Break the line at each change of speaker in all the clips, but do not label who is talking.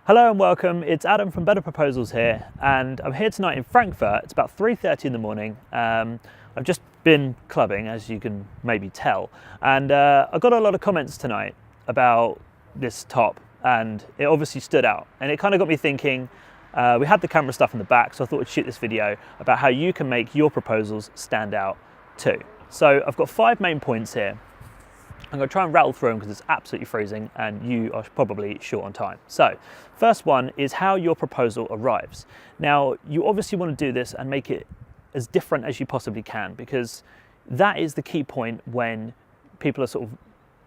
Hello and welcome, it's Adam from Better Proposals here, and I'm here tonight in Frankfurt. It's about 3:30 in the morning. I've just been clubbing, as you can maybe tell, and I got a lot of comments tonight about this top, and it obviously stood out, and it kind of got me thinking. We had the camera stuff in the back, so I thought I'd shoot this video about how you can make your proposals stand out too. So I've got 5 main points here. I'm going to try and rattle through them because it's absolutely freezing and you are probably short on time. So, first one is how your proposal arrives. Now, you obviously want to do this and make it as different as you possibly can, because that is the key point when people are sort of,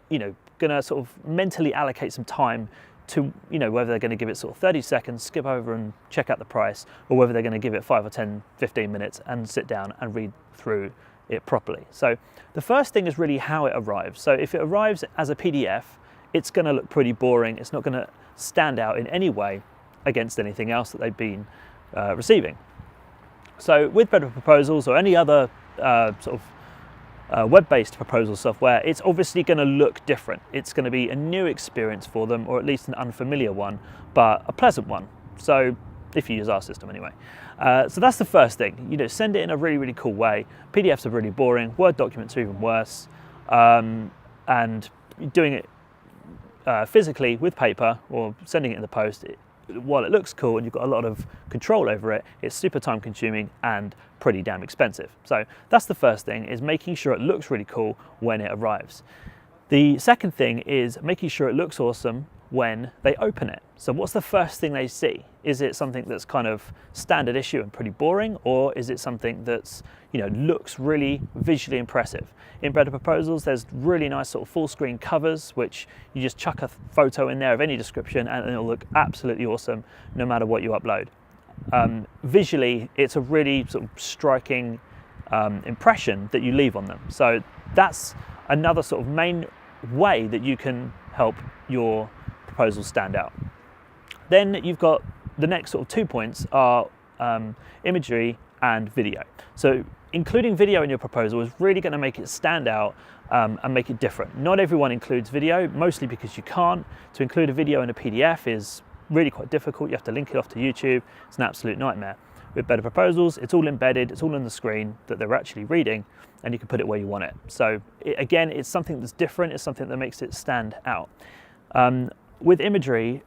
going to sort of mentally allocate some time to, whether they're going to give it sort of 30 seconds, skip over and check out the price, or whether they're going to give it 5 or 10, 15 minutes and sit down and read through it properly. So the first thing is really how it arrives. So if it arrives as a PDF, it's going to look pretty boring. It's not going to stand out in any way against anything else that they've been receiving. So with Better Proposals or any other web-based proposal software, it's obviously going to look different. It's going to be a new experience for them, or at least an unfamiliar one, but a pleasant one. So if you use our system anyway. So that's the first thing, send it in a really, really cool way. PDFs are really boring, Word documents are even worse. And doing it physically with paper or sending it in the post, while it looks cool and you've got a lot of control over it, it's super time consuming and pretty damn expensive. So that's the first thing, is making sure it looks really cool when it arrives. The second thing is making sure it looks awesome when they open it. So what's the first thing they see? Is it something that's kind of standard issue and pretty boring, or is it something that's, looks really visually impressive? In Better Proposals, there's really nice sort of full screen covers, which you just chuck a photo in there of any description and it'll look absolutely awesome no matter what you upload. Visually, it's a really sort of striking impression that you leave on them. So that's another sort of main way that you can help your proposals stand out. Then you've got the next sort of 2 points are imagery and video. So including video in your proposal is really going to make it stand out and make it different. Not everyone includes video, mostly because you can't. To include a video in a PDF is really quite difficult. You have to link it off to YouTube. It's an absolute nightmare. With Better Proposals, it's all embedded, it's all on the screen that they're actually reading, and you can put it where you want it. So again, it's something that's different, it's something that makes it stand out. With imagery,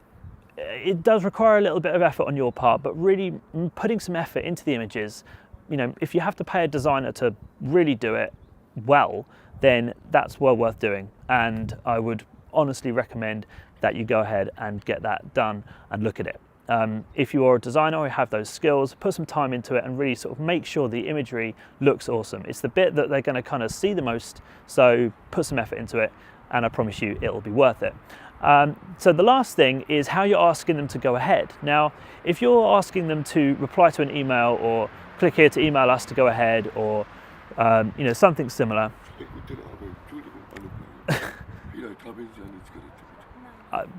it does require a little bit of effort on your part, but really putting some effort into the images, if you have to pay a designer to really do it well, then that's well worth doing. And I would honestly recommend that you go ahead and get that done and look at it. If you are a designer or have those skills, put some time into it and really sort of make sure the imagery looks awesome. It's the bit that they're going to kind of see the most, so put some effort into it and I promise you it'll be worth it. So the last thing is how you're asking them to go ahead. Now, if you're asking them to reply to an email or click here to email us to go ahead, or something similar.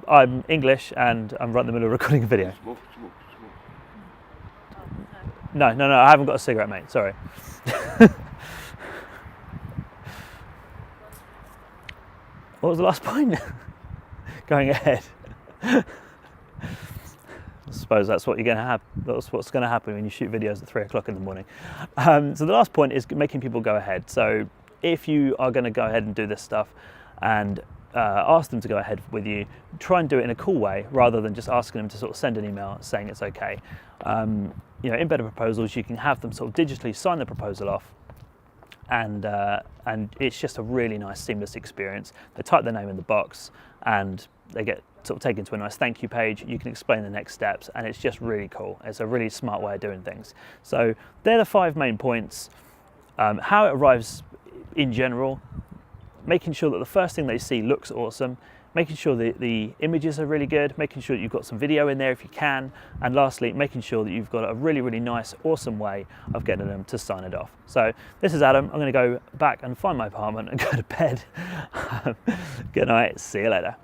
I'm English and I'm right in the middle of recording a video. No, I haven't got a cigarette, mate, sorry. What was the last point? Going ahead. I suppose that's what you're going to have. That's what's going to happen when you shoot videos at 3 o'clock in the morning. So the last point is making people go ahead. So if you are going to go ahead and do this stuff and ask them to go ahead with you, try and do it in a cool way rather than just asking them to sort of send an email saying it's okay. In Better Proposals, you can have them sort of digitally sign the proposal off, and it's just a really nice seamless experience. They type their name in the box and they get sort of taken to a nice thank you page. You can explain the next steps and it's just really cool. It's a really smart way of doing things. So they're the 5 main points. How it arrives in general, making sure that the first thing they see looks awesome, making sure that the images are really good, making sure that you've got some video in there if you can, and lastly, making sure that you've got a really, really nice, awesome way of getting them to sign it off. So this is Adam. I'm going to go back and find my apartment and go to bed. Good night. See you later.